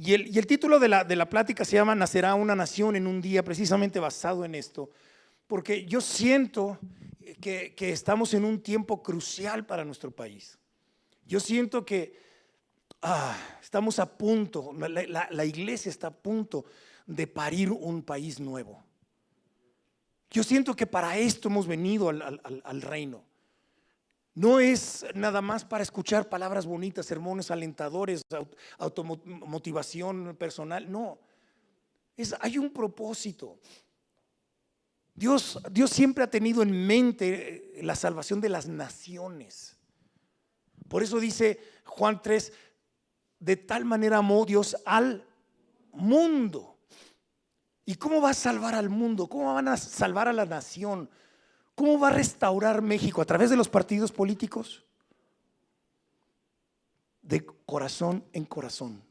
Y el título de la plática se llama Nacerá una nación en un día, precisamente basado en esto, porque yo siento que estamos en un tiempo crucial para nuestro país. Yo siento que estamos a punto, la iglesia está a punto de parir un país nuevo. Yo siento que para esto hemos venido al reino. No es nada más para escuchar palabras bonitas, sermones alentadores, automotivación personal, no. Hay un propósito. Dios siempre ha tenido en mente la salvación de las naciones. Por eso dice Juan 3, de tal manera amó Dios al mundo. ¿Y cómo va a salvar al mundo? ¿Cómo van a salvar a la nación? ¿Cómo va a restaurar México? ¿A través de los partidos políticos? De corazón en corazón.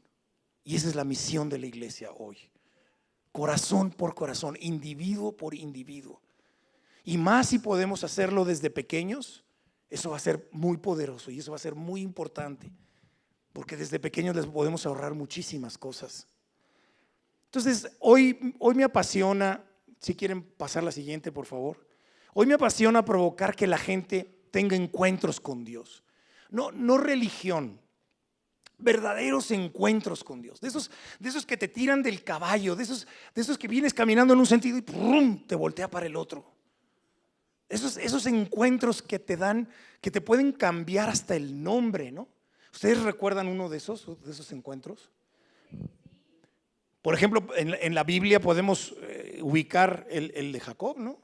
Y esa es la misión de la iglesia hoy. Corazón por corazón, individuo por individuo. Y más si podemos hacerlo desde pequeños, eso va a ser muy poderoso y eso va a ser muy importante. Porque desde pequeños les podemos ahorrar muchísimas cosas. Entonces, hoy me apasiona, si quieren pasar la siguiente, por favor. Hoy me apasiona provocar que la gente tenga encuentros con Dios. No religión, verdaderos encuentros con Dios. De esos que te tiran del caballo, de esos que vienes caminando en un sentido y ¡prum!, te voltea para el otro. Esos encuentros que te dan, que te pueden cambiar hasta el nombre, ¿no? ¿Ustedes recuerdan uno de esos encuentros? Por ejemplo, en la Biblia podemos ubicar el de Jacob, ¿no?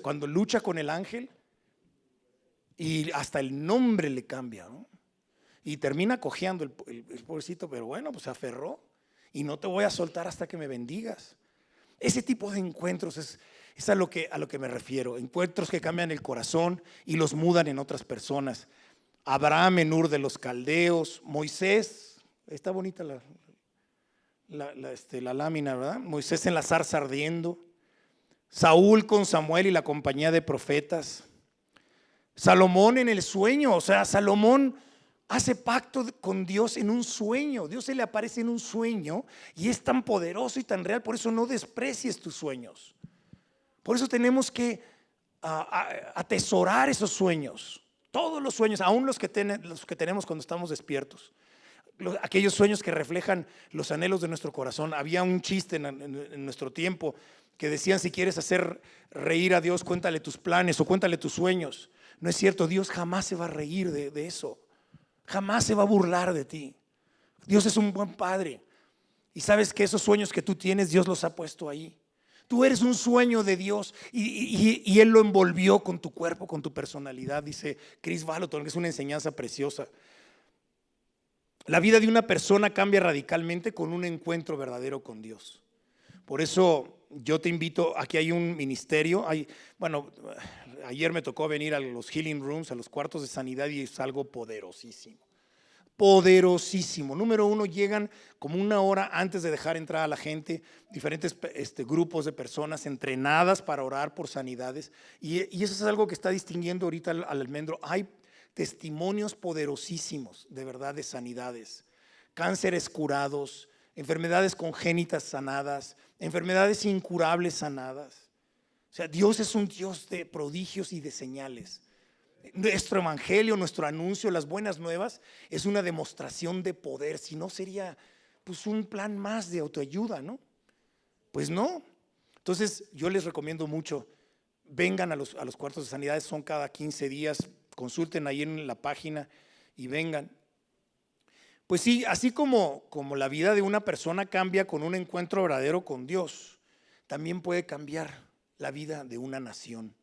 Cuando lucha con el ángel y hasta el nombre le cambia, ¿no? Y termina cojeando el pobrecito, pero bueno, pues se aferró y no te voy a soltar hasta que me bendigas. Ese tipo de encuentros es a lo que me refiero, encuentros que cambian el corazón y los mudan en otras personas. Abraham en Ur de los Caldeos, Moisés, está bonita la lámina, ¿verdad? Moisés en la zarza ardiendo, Saúl con Samuel y la compañía de profetas, Salomón en el sueño, o sea, Salomón hace pacto con Dios en un sueño. Dios se le aparece en un sueño y es tan poderoso y tan real, por eso no desprecies tus sueños. Por eso tenemos que atesorar esos sueños, todos los sueños, aún los que tenemos cuando estamos despiertos. Aquellos sueños que reflejan los anhelos de nuestro corazón. Había un chiste en nuestro tiempo que decían: si quieres hacer reír a Dios, cuéntale tus planes o cuéntale tus sueños. No es cierto, Dios jamás se va a reír de eso, jamás se va a burlar de ti. Dios es un buen padre y sabes que esos sueños que tú tienes, Dios los ha puesto ahí. Tú eres un sueño de Dios y Él lo envolvió con tu cuerpo, con tu personalidad, dice Chris Vallotton, que es una enseñanza preciosa. La vida de una persona cambia radicalmente con un encuentro verdadero con Dios. Por eso yo te invito, aquí hay un ministerio, ayer me tocó venir a los healing rooms, a los cuartos de sanidad, y es algo poderosísimo. Poderosísimo. Número uno, llegan como una hora antes de dejar entrar a la gente, diferentes grupos de personas entrenadas para orar por sanidades, y eso es algo que está distinguiendo ahorita al almendro. Hay testimonios poderosísimos de verdad de sanidades, cánceres curados, enfermedades congénitas sanadas, enfermedades incurables sanadas. O sea, Dios es un Dios de prodigios y de señales. Nuestro evangelio, nuestro anuncio, las buenas nuevas, es una demostración de poder. Si no, sería pues un plan más de autoayuda, ¿no? Pues no. Entonces yo les recomiendo mucho, vengan a los cuartos de sanidades, son cada 15 días, consulten ahí en la página y vengan. Pues sí, así como la vida de una persona cambia con un encuentro verdadero con Dios, también puede cambiar la vida de una nación.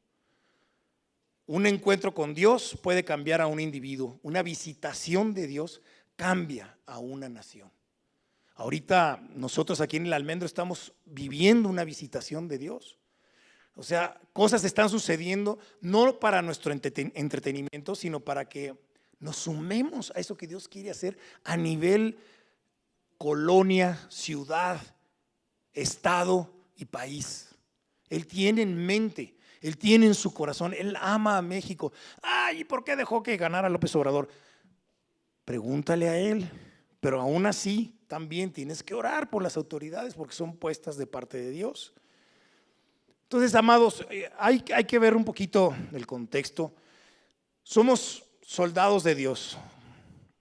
Un encuentro con Dios puede cambiar a un individuo. Una visitación de Dios cambia a una nación. Ahorita nosotros aquí en el Almendro estamos viviendo una visitación de Dios. O sea, cosas están sucediendo no para nuestro entretenimiento, sino para que nos sumemos a eso que Dios quiere hacer a nivel colonia, ciudad, estado y país. Él tiene en mente, Él tiene en su corazón, Él ama a México. Ay, ¿y por qué dejó que ganara López Obrador? Pregúntale a Él, pero aún así también tienes que orar por las autoridades porque son puestas de parte de Dios. Entonces, amados, hay que ver un poquito el contexto. Somos soldados de Dios.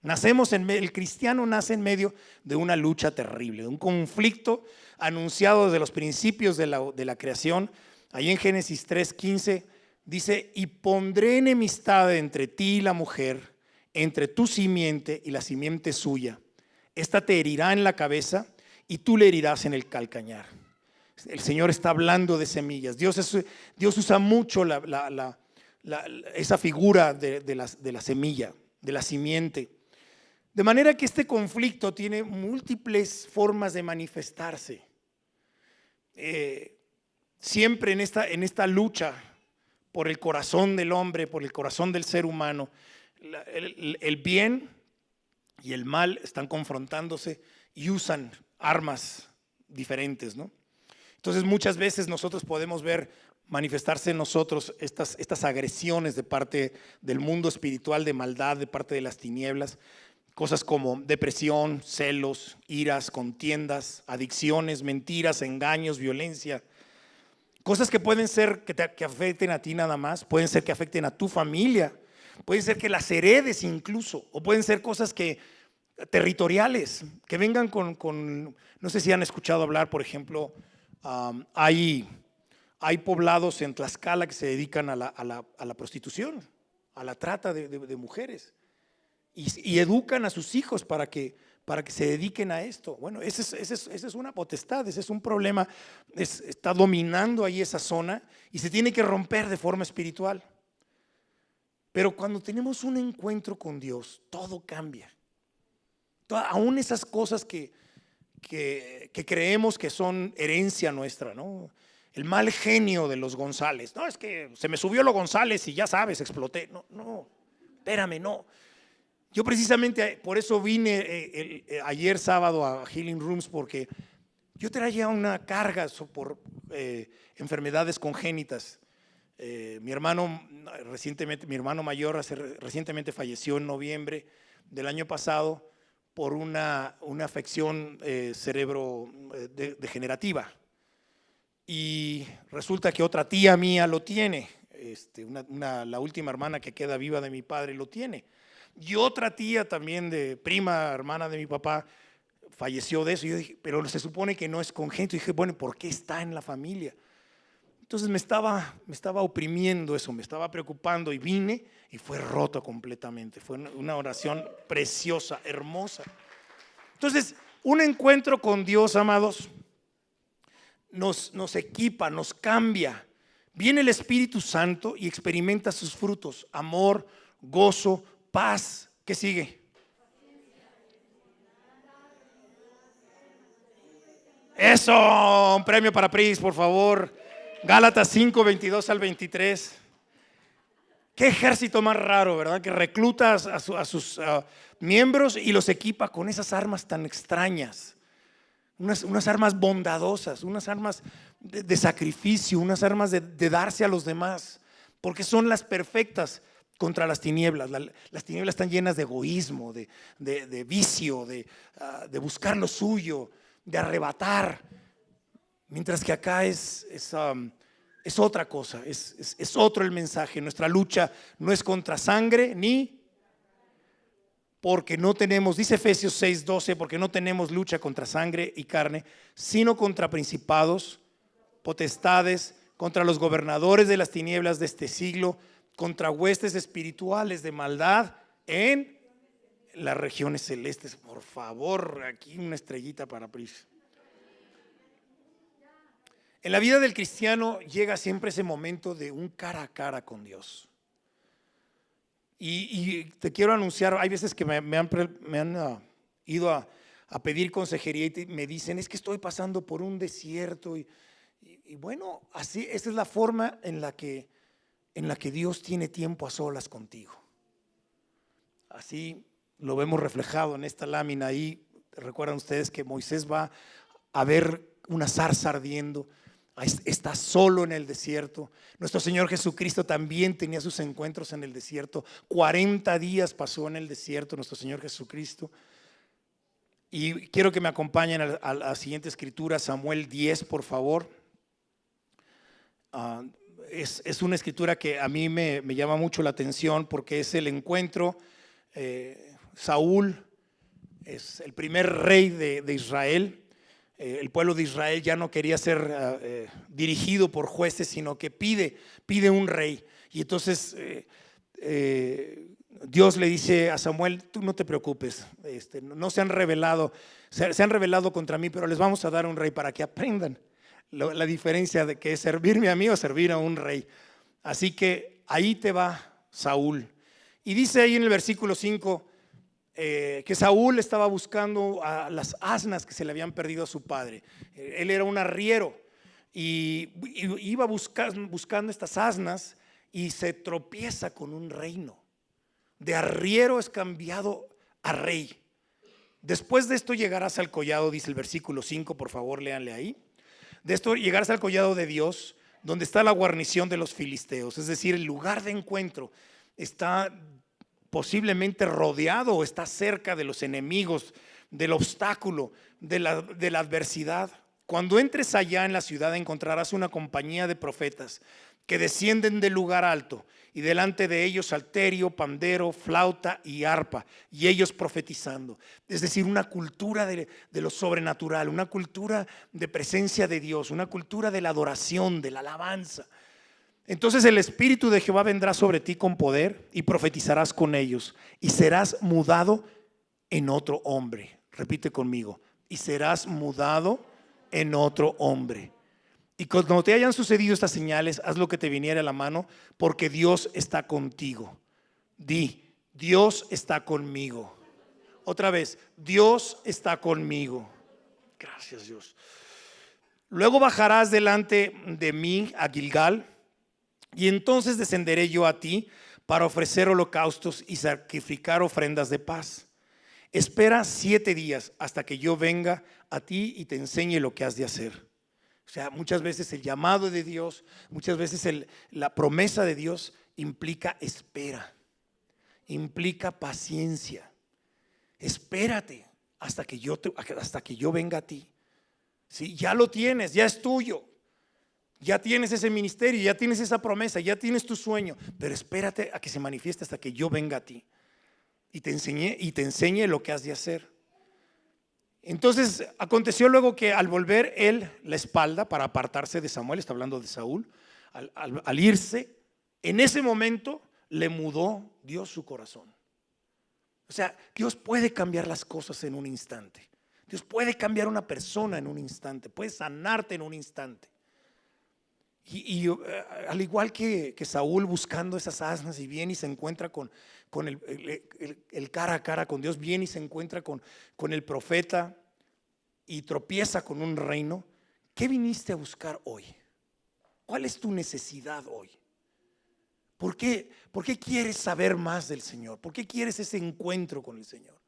El cristiano nace en medio de una lucha terrible, de un conflicto anunciado desde los principios de la creación. Ahí en Génesis 3:15 dice: y pondré enemistad entre ti y la mujer, entre tu simiente y la simiente suya. Esta te herirá en la cabeza y tú le herirás en el calcañar. El Señor está hablando de semillas. Dios usa mucho esa figura de la semilla, de la simiente. De manera que este conflicto tiene múltiples formas de manifestarse. Siempre en esta lucha por el corazón del hombre, por el corazón del ser humano, el bien y el mal están confrontándose y usan armas diferentes, ¿no? Entonces muchas veces nosotros podemos ver manifestarse en nosotros estas agresiones de parte del mundo espiritual, de maldad, de parte de las tinieblas. Cosas como depresión, celos, iras, contiendas, adicciones, mentiras, engaños, violencia. Cosas que pueden ser que afecten a ti nada más, pueden ser que afecten a tu familia, pueden ser que las heredes incluso, o pueden ser cosas territoriales, que vengan no sé si han escuchado hablar, por ejemplo, hay poblados en Tlaxcala que se dedican a la prostitución, a la trata de mujeres. Y educan a sus hijos para que se dediquen a esto. Bueno, esa es una potestad, ese es un problema, está dominando ahí esa zona y se tiene que romper de forma espiritual. Pero cuando tenemos un encuentro con Dios, todo cambia. Aún esas cosas que creemos que son herencia nuestra, ¿no? El mal genio de los González. No, es que se me subió lo González y ya sabes, exploté. No, espérame, no. Yo precisamente por eso vine ayer sábado a Healing Rooms, porque yo traía una carga por enfermedades congénitas. Mi hermano mayor recientemente falleció en noviembre del año pasado por una afección cerebrodegenerativa. Y resulta que otra tía mía lo tiene, la última hermana que queda viva de mi padre lo tiene. Y otra tía también, prima hermana de mi papá, falleció de eso. Y yo dije, pero se supone que no es congénito. Y dije, bueno, ¿por qué está en la familia? Entonces me estaba oprimiendo eso, me estaba preocupando y vine y fue roto completamente. Fue una oración preciosa, hermosa. Entonces, un encuentro con Dios, amados, nos equipa, nos cambia. Viene el Espíritu Santo y experimenta sus frutos: amor, gozo, paz. ¿Qué sigue? Eso, un premio para Pris, por favor. Gálatas 5, 22 al 23. Qué ejército más raro, ¿verdad? Que recluta a sus miembros y los equipa con esas armas tan extrañas. Unas armas bondadosas, unas armas de sacrificio, unas armas de darse a los demás, porque son las perfectas contra las tinieblas. Las tinieblas están llenas de egoísmo, de vicio, de buscar lo suyo, de arrebatar. Mientras que acá es otra cosa, es otro el mensaje. Nuestra lucha no es contra sangre porque no tenemos, dice Efesios 6:12, porque no tenemos lucha contra sangre y carne, sino contra principados, potestades, contra los gobernadores de las tinieblas de este siglo, contra huestes espirituales de maldad en las regiones celestes. Por favor, aquí una estrellita para Pris. En la vida del cristiano llega siempre ese momento de un cara a cara con Dios. Y te quiero anunciar, hay veces que me han ido a pedir consejería y me dicen, es que estoy pasando por un desierto. Y bueno, así, esa es la forma en la que Dios tiene tiempo a solas contigo. Así lo vemos reflejado en esta lámina ahí. Recuerdan ustedes que Moisés va a ver una zarza ardiendo. Está solo en el desierto. Nuestro Señor Jesucristo también tenía sus encuentros en el desierto. 40 días pasó en el desierto nuestro Señor Jesucristo. Y quiero que me acompañen a la siguiente escritura, Samuel 10, por favor. Es una escritura que a mí me llama mucho la atención porque es el encuentro. Saúl es el primer rey de Israel. El pueblo de Israel ya no quería ser dirigido por jueces, sino que pide un rey. Y entonces Dios le dice a Samuel: tú no te preocupes, no se han rebelado contra mí, pero les vamos a dar un rey para que aprendan la diferencia de que es servirme a mí o servir a un rey. Así que ahí te va Saúl. Y dice ahí en el versículo 5 que Saúl estaba buscando a las asnas que se le habían perdido a su padre. Él era un arriero y iba buscando estas asnas y se tropieza con un reino. De arriero es cambiado a rey. Después de esto llegarás al collado, dice el versículo 5, por favor léanle ahí. De esto llegarás al collado de Dios, donde está la guarnición de los filisteos, es decir, el lugar de encuentro está posiblemente rodeado o está cerca de los enemigos, del obstáculo, de la adversidad. Cuando entres allá en la ciudad encontrarás una compañía de profetas que descienden del lugar alto, y delante de ellos salterio, pandero, flauta y arpa, y ellos profetizando. Es decir, una cultura de lo sobrenatural, una cultura de presencia de Dios, una cultura de la adoración, de la alabanza. Entonces el Espíritu de Jehová vendrá sobre ti con poder y profetizarás con ellos y serás mudado en otro hombre. Repite conmigo: y serás mudado en otro hombre. Y cuando te hayan sucedido estas señales, haz lo que te viniera a la mano, porque Dios está contigo. Di: Dios está conmigo. Otra vez: Dios está conmigo. Gracias, Dios. Luego bajarás delante de mí a Gilgal, y entonces descenderé yo a ti para ofrecer holocaustos y sacrificar ofrendas de paz. Espera 7 días hasta que yo venga a ti y te enseñe lo que has de hacer. O sea, muchas veces el llamado de Dios, muchas veces la promesa de Dios implica espera, implica paciencia. Espérate hasta que yo venga a ti. ¿Sí? Ya lo tienes, ya es tuyo. Ya tienes ese ministerio, ya tienes esa promesa, ya tienes tu sueño, pero espérate a que se manifieste hasta que yo venga a ti y te enseñe lo que has de hacer. Entonces aconteció luego que al volver él la espalda para apartarse de Samuel, está hablando de Saúl, al irse, en ese momento le mudó Dios su corazón. O sea, Dios puede cambiar las cosas en un instante. Dios puede cambiar una persona en un instante, puede sanarte en un instante. Y al igual que Saúl buscando esas asnas, y viene y se encuentra con el cara a cara con Dios, viene y se encuentra con el profeta y tropieza con un reino. ¿Qué viniste a buscar hoy? ¿Cuál es tu necesidad hoy? ¿Por qué quieres saber más del Señor? ¿Por qué quieres ese encuentro con el Señor?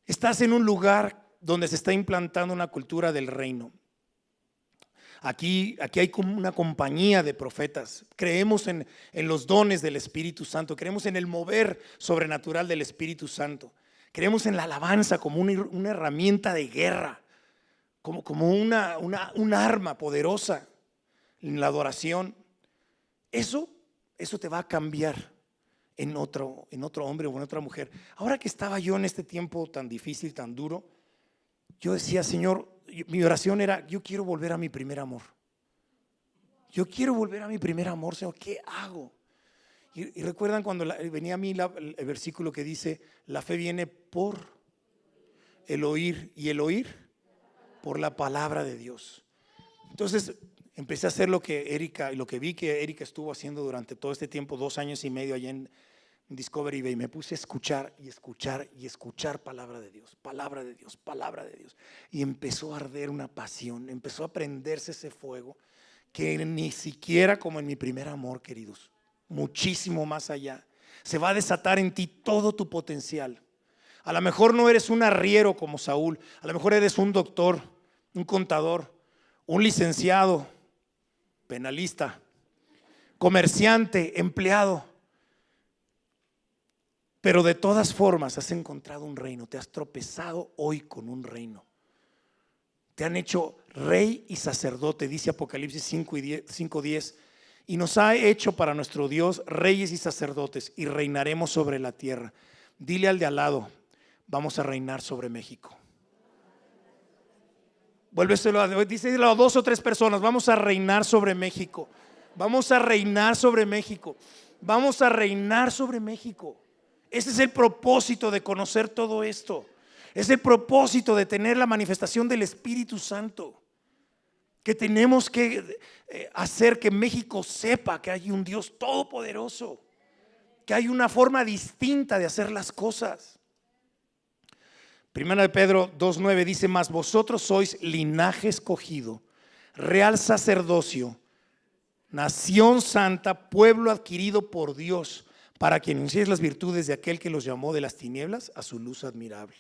Estás en un lugar donde se está implantando una cultura del reino. Aquí hay como una compañía de profetas. Creemos en los dones del Espíritu Santo. Creemos en el mover sobrenatural del Espíritu Santo. Creemos en la alabanza como una herramienta de guerra, como un arma poderosa en la adoración. Eso te va a cambiar en otro hombre o en otra mujer. Ahora que estaba yo en este tiempo tan difícil, tan duro, yo decía: Señor, mi oración era: yo quiero volver a mi primer amor. Yo quiero volver a mi primer amor, Señor. ¿Qué hago? Y recuerdan cuando venía a mí el versículo que dice: la fe viene por el oír, y el oír por la palabra de Dios. Entonces empecé a hacer lo que vi que Erika estuvo haciendo durante todo este tiempo, 2 años y medio allá en Discovery Bay. Me puse a escuchar y escuchar y escuchar palabra de Dios, palabra de Dios, palabra de Dios. Y empezó a arder una pasión, empezó a prenderse ese fuego que ni siquiera como en mi primer amor, queridos, muchísimo más allá. Se va a desatar en ti todo tu potencial. A lo mejor no eres un arriero como Saúl, a lo mejor eres un doctor, un contador, un licenciado, penalista, comerciante, empleado. Pero de todas formas has encontrado un reino, te has tropezado hoy con un reino. Te han hecho rey y sacerdote, dice Apocalipsis 5:10, y nos ha hecho para nuestro Dios reyes y sacerdotes y reinaremos sobre la tierra. Dile al de al lado, vamos a reinar sobre México. Vuélveselo a díselo a 2 o 3 personas, vamos a reinar sobre México. Vamos a reinar sobre México. Vamos a reinar sobre México. Ese es el propósito de conocer todo esto. Es el propósito de tener la manifestación del Espíritu Santo. Que tenemos que hacer que México sepa que hay un Dios todopoderoso. Que hay una forma distinta de hacer las cosas. Primera de Pedro 2:9 dice: mas vosotros sois linaje escogido, real sacerdocio, nación santa, pueblo adquirido por Dios, para que anunciéis las virtudes de aquel que los llamó de las tinieblas a su luz admirable.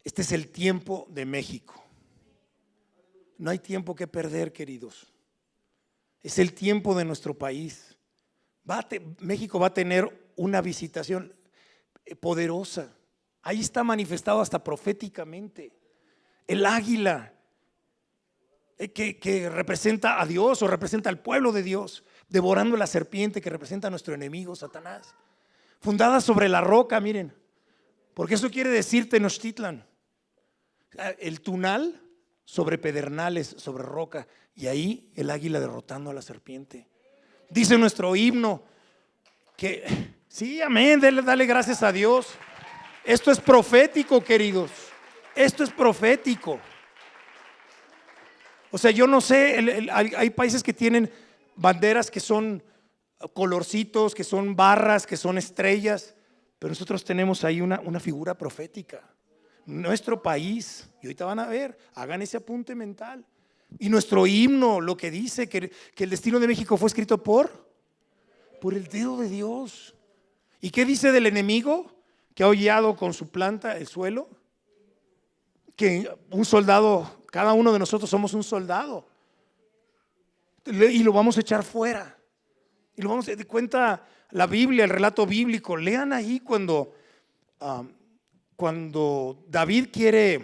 Este es el tiempo de México. No hay tiempo que perder, queridos. Es el tiempo de nuestro país. México va a tener una visitación poderosa. Ahí está manifestado hasta proféticamente. El águila que representa a Dios o representa al pueblo de Dios, devorando la serpiente que representa a nuestro enemigo Satanás. Fundada sobre la roca, miren, porque eso quiere decir Tenochtitlan. El Tunal sobre pedernales, sobre roca, y ahí el águila derrotando a la serpiente. Dice nuestro himno que sí, amén, dale gracias a Dios. Esto es profético, queridos. Esto es profético. O sea, yo no sé, hay países que tienen banderas que son colorcitos, que son barras, que son estrellas, pero nosotros tenemos ahí una figura profética. Nuestro país, y ahorita van a ver, hagan ese apunte mental. Y nuestro himno, lo que dice que el destino de México fue escrito por el dedo de Dios. ¿Y qué dice del enemigo? Que ha hollado con su planta el suelo. Que un soldado, cada uno de nosotros somos un soldado. Y lo vamos a echar fuera. Y lo vamos a cuenta la Biblia, el relato bíblico. Lean ahí cuando David quiere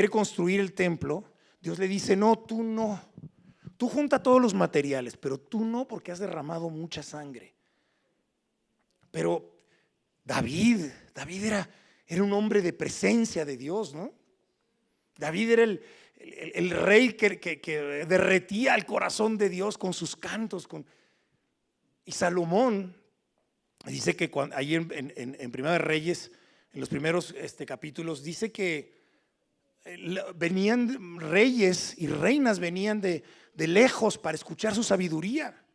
construir el templo. Dios le dice: no, tú no. Tú junta todos los materiales, pero tú no, porque has derramado mucha sangre. Pero David era un hombre de presencia de Dios, ¿no? David era el rey que derretía el corazón de Dios con sus cantos. Y Salomón dice que ahí en Primera de Reyes, en los primeros capítulos, dice que venían reyes y reinas, venían de lejos para escuchar su sabiduría.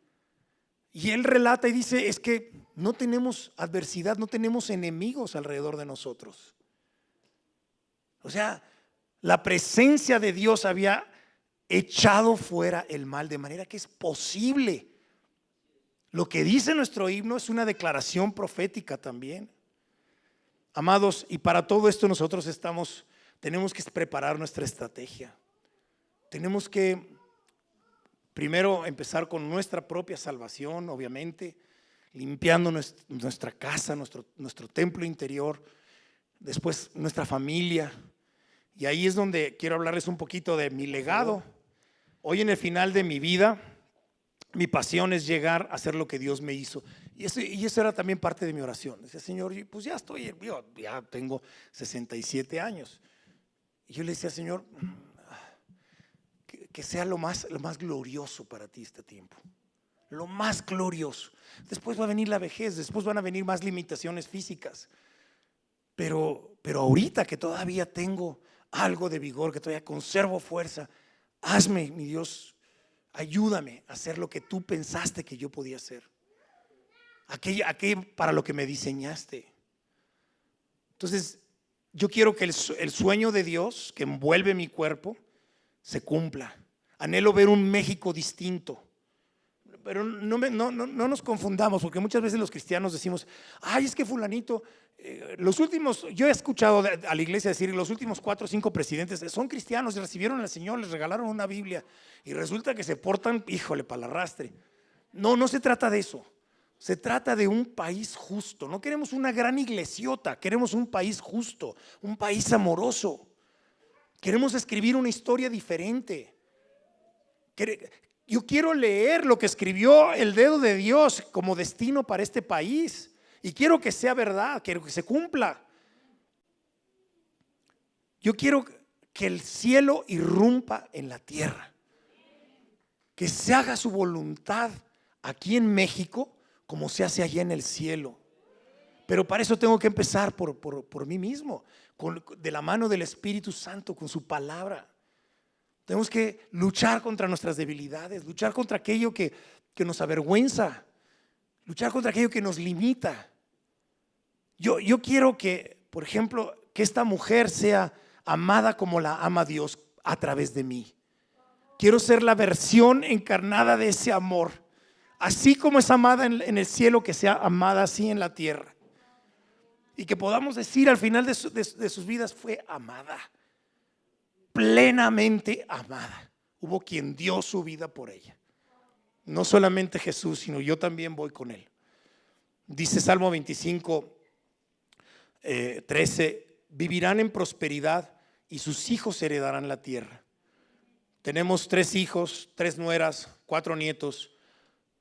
Y él relata y dice: es que no tenemos adversidad, no tenemos enemigos alrededor de nosotros. O sea, la presencia de Dios había echado fuera el mal, de manera que es posible. Lo que dice nuestro himno es una declaración profética también. Amados, y para todo esto nosotros tenemos que preparar nuestra estrategia. Tenemos que primero empezar con nuestra propia salvación, obviamente, limpiando nuestra casa, nuestro templo interior, después nuestra familia. Y ahí es donde quiero hablarles un poquito de mi legado. Hoy, en el final de mi vida, mi pasión es llegar a hacer lo que Dios me hizo. Y eso era también parte de mi oración. Decía: Señor, pues ya tengo 67 años. Y yo le decía: Señor, que sea lo más glorioso para ti este tiempo. Lo más glorioso. Después va a venir la vejez, después van a venir más limitaciones físicas. Pero ahorita que todavía tengo algo de vigor, que todavía conservo fuerza, hazme, mi Dios, ayúdame a hacer lo que tú pensaste que yo podía hacer. Aquello para lo que me diseñaste. Entonces, yo quiero que el sueño de Dios que envuelve mi cuerpo se cumpla. Anhelo ver un México distinto. Pero no nos confundamos, porque muchas veces los cristianos decimos: ay, es que fulanito, yo he escuchado a la iglesia decir: los últimos 4 o 5 presidentes son cristianos, recibieron al Señor, les regalaron una Biblia, y resulta que se portan, híjole, para el arrastre. No se trata de eso. Se trata de un país justo. No queremos una gran iglesiota, queremos un país justo, un país amoroso. Queremos escribir una historia diferente. Yo quiero leer lo que escribió el dedo de Dios como destino para este país. Y quiero que sea verdad, quiero que se cumpla. Yo quiero que el cielo irrumpa en la tierra. Que se haga su voluntad aquí en México como se hace allá en el cielo. Pero para eso tengo que empezar por mí mismo, de la mano del Espíritu Santo, con su palabra. Tenemos que luchar contra nuestras debilidades, luchar contra aquello que nos avergüenza, luchar contra aquello que nos limita. Yo quiero que, por ejemplo, que esta mujer sea amada como la ama Dios a través de mí. Quiero ser la versión encarnada de ese amor. Así como es amada en el cielo, que sea amada así en la tierra. Y que podamos decir al final de sus vidas, fue amada, plenamente amada. Hubo quien dio su vida por ella. No solamente Jesús, sino yo también voy con él. Dice Salmo 25, 13, vivirán en prosperidad y sus hijos heredarán la tierra. Tenemos 3 hijos, 3 nueras, 4 nietos,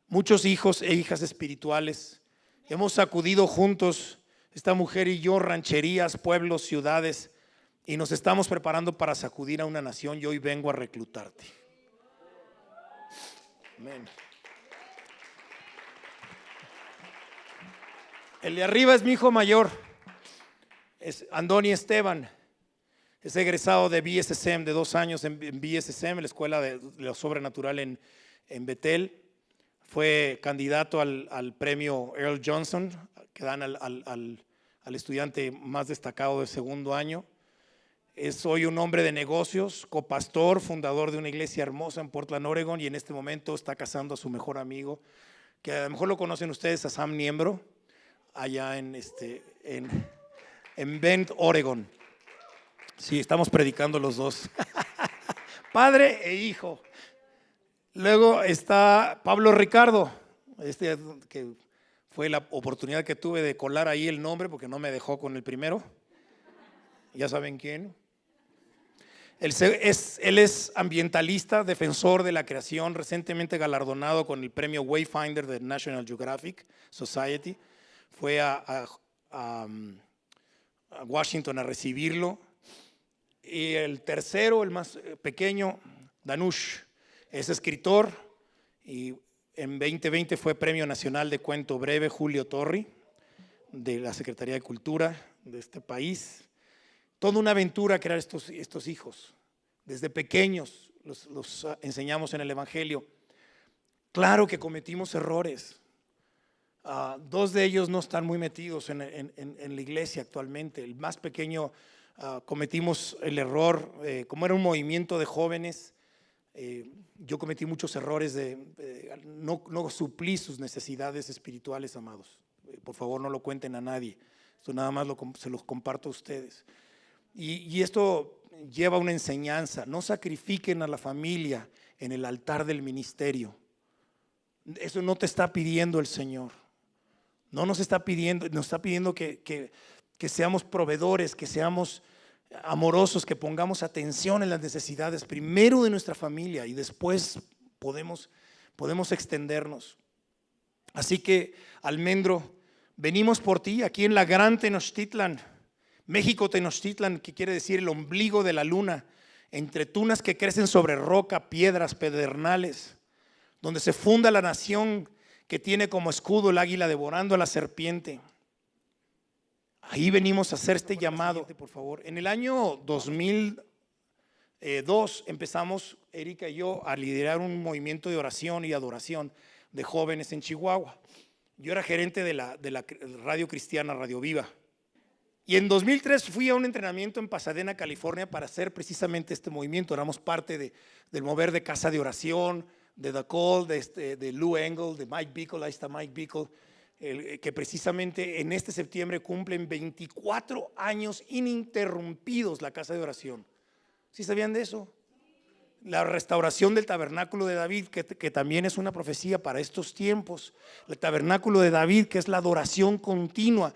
muchos hijos e hijas espirituales. Hemos sacudido juntos, esta mujer y yo, rancherías, pueblos, ciudades, y nos estamos preparando para sacudir a una nación. Y hoy vengo a reclutarte. Amén. El de arriba es mi hijo mayor, es Andoni Esteban. Es egresado de BSSM, de 2 años en BSSM, la Escuela de lo Sobrenatural en Bethel. Fue candidato al premio Earl Johnson, que dan al estudiante más destacado de segundo año. Es hoy un hombre de negocios, copastor, fundador de una iglesia hermosa en Portland, Oregon, y en este momento está casando a su mejor amigo, que a lo mejor lo conocen ustedes, a Sam Niembro, allá en Bend, Oregon. Sí, estamos predicando los dos, padre e hijo. Luego está Pablo Ricardo, que fue la oportunidad que tuve de colar ahí el nombre porque no me dejó con el primero. Ya saben quién. Él es ambientalista, defensor de la creación, recientemente galardonado con el premio Wayfinder de National Geographic Society. Fue a Washington a recibirlo. Y el tercero, el más pequeño, Danush, es escritor y en 2020 fue Premio Nacional de Cuento Breve Julio Torri de la Secretaría de Cultura de este país. Toda una aventura crear estos hijos. Desde pequeños los enseñamos en el Evangelio. Claro que cometimos errores. 2 de ellos no están muy metidos en la iglesia actualmente. El más pequeño cometimos el error, como era un movimiento de jóvenes, yo cometí muchos errores no suplí sus necesidades espirituales, amados. Por favor, no lo cuenten a nadie. Esto nada más se los comparto a ustedes. Y esto lleva una enseñanza: no sacrifiquen a la familia en el altar del ministerio. Eso no te está pidiendo el Señor. No nos está pidiendo, nos está pidiendo que seamos proveedores, que seamos amorosos, que pongamos atención en las necesidades primero de nuestra familia y después podemos extendernos. Así que, Almendro, venimos por ti aquí en la Gran Tenochtitlan, México Tenochtitlan, que quiere decir el ombligo de la luna, entre tunas que crecen sobre roca, piedras, pedernales, donde se funda la nación que tiene como escudo el águila devorando a la serpiente. Ahí venimos a hacer este llamado, por favor. En el año 2002 empezamos, Erika y yo, a liderar un movimiento de oración y adoración de jóvenes en Chihuahua. Yo era gerente de la radio cristiana Radio Viva. Y en 2003 fui a un entrenamiento en Pasadena, California, para hacer precisamente este movimiento. Éramos parte del mover de Casa de Oración, de The Call, de Lou Engle, de Mike Bickle. Ahí está Mike Bickle, que precisamente en este septiembre cumplen 24 años ininterrumpidos la Casa de Oración. ¿Sí sabían de eso? La restauración del tabernáculo de David, que también es una profecía para estos tiempos. El tabernáculo de David, que es la adoración continua.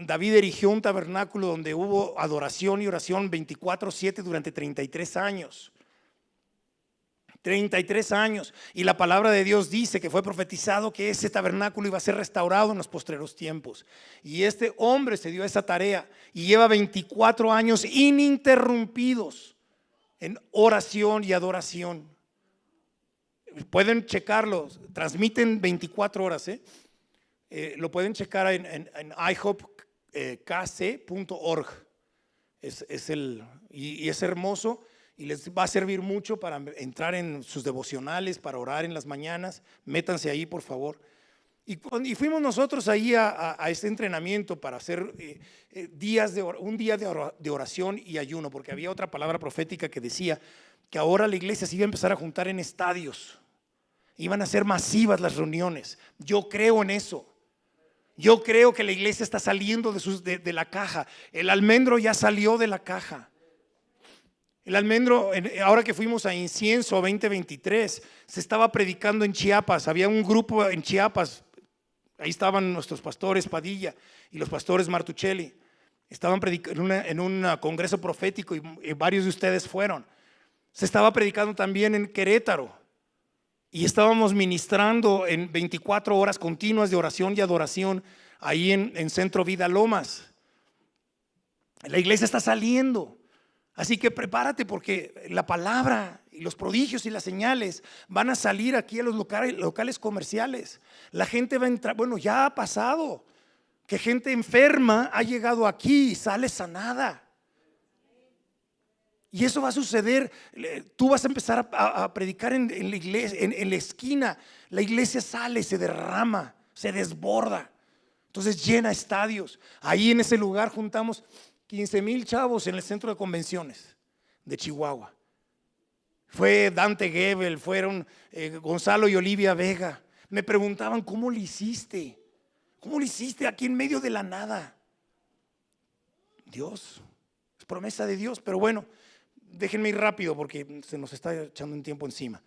David erigió un tabernáculo donde hubo adoración y oración 24/7 durante 33 años. 33 años. Y la palabra de Dios dice que fue profetizado que ese tabernáculo iba a ser restaurado en los postreros tiempos. Y este hombre se dio esa tarea y lleva 24 años ininterrumpidos en oración y adoración. Pueden checarlo, transmiten 24 horas. Lo pueden checar en ihopkc.org. Y es hermoso y les va a servir mucho para entrar en sus devocionales, para orar en las mañanas. Métanse ahí, por favor. Y fuimos nosotros ahí a este entrenamiento para hacer un día de oración y ayuno, porque había otra palabra profética que decía que ahora la iglesia se iba a empezar a juntar en estadios. Iban a ser masivas las reuniones. Yo creo en eso. Yo creo que la iglesia está saliendo de la caja. El almendro ya salió de la caja. El almendro, ahora que fuimos a Incienso 2023, se estaba predicando en Chiapas. Había un grupo en Chiapas. Ahí estaban nuestros pastores Padilla y los pastores Martuchelli. Estaban predicando en un congreso profético y varios de ustedes fueron. Se estaba predicando también en Querétaro. Y estábamos ministrando en 24 horas continuas de oración y adoración ahí en Centro Vida Lomas. La iglesia está saliendo. Así que prepárate porque la palabra y los prodigios y las señales van a salir aquí a los locales comerciales. La gente va a entrar, bueno, ya ha pasado, que gente enferma ha llegado aquí y sale sanada. Y eso va a suceder. Tú vas a empezar a predicar en la iglesia, en la esquina. La iglesia sale, se derrama, se desborda. Entonces llena estadios. Ahí en ese lugar juntamos 15,000 chavos en el centro de convenciones de Chihuahua. Fue Dante Gebel, fueron Gonzalo y Olivia Vega. Me preguntaban, ¿cómo lo hiciste? ¿Cómo lo hiciste aquí en medio de la nada? Dios, es promesa de Dios. Pero bueno, déjenme ir rápido porque se nos está echando un tiempo encima.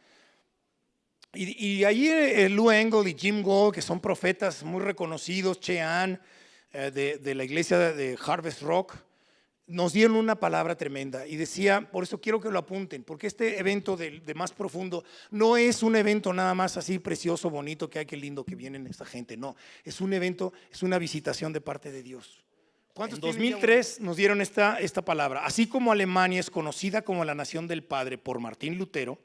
Y ahí Lou Engle y Jim Gold, que son profetas muy reconocidos, Chean, de la iglesia de Harvest Rock, nos dieron una palabra tremenda y decía, por eso quiero que lo apunten, porque este evento de más profundo no es un evento nada más así precioso, bonito, que hay que lindo que vienen esta gente, no, es un evento, es una visitación de parte de Dios. En 2003 nos dieron esta palabra. Así como Alemania es conocida como la nación del Padre por Martín Lutero,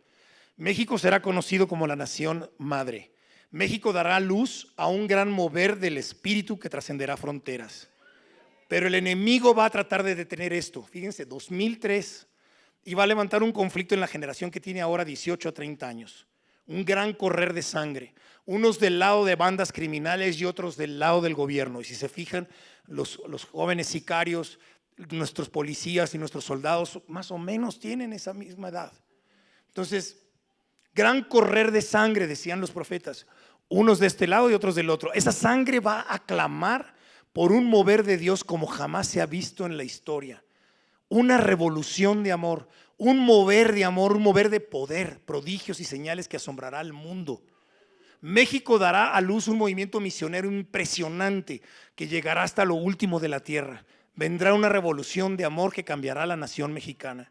México será conocido como la nación madre. México dará luz a un gran mover del espíritu que trascenderá fronteras. Pero el enemigo va a tratar de detener esto. Fíjense, 2003, y va a levantar un conflicto en la generación que tiene ahora 18 a 30 años. Un gran correr de sangre. Unos del lado de bandas criminales y otros del lado del gobierno. Y si se fijan, los jóvenes sicarios, nuestros policías y nuestros soldados más o menos tienen esa misma edad. Entonces, gran correr de sangre, decían los profetas. Unos de este lado y otros del otro. Esa sangre va a clamar por un mover de Dios como jamás se ha visto en la historia. Una revolución de amor, un mover de amor, un mover de poder, prodigios y señales que asombrará al mundo. México dará a luz un movimiento misionero impresionante que llegará hasta lo último de la tierra. Vendrá una revolución de amor que cambiará la nación mexicana.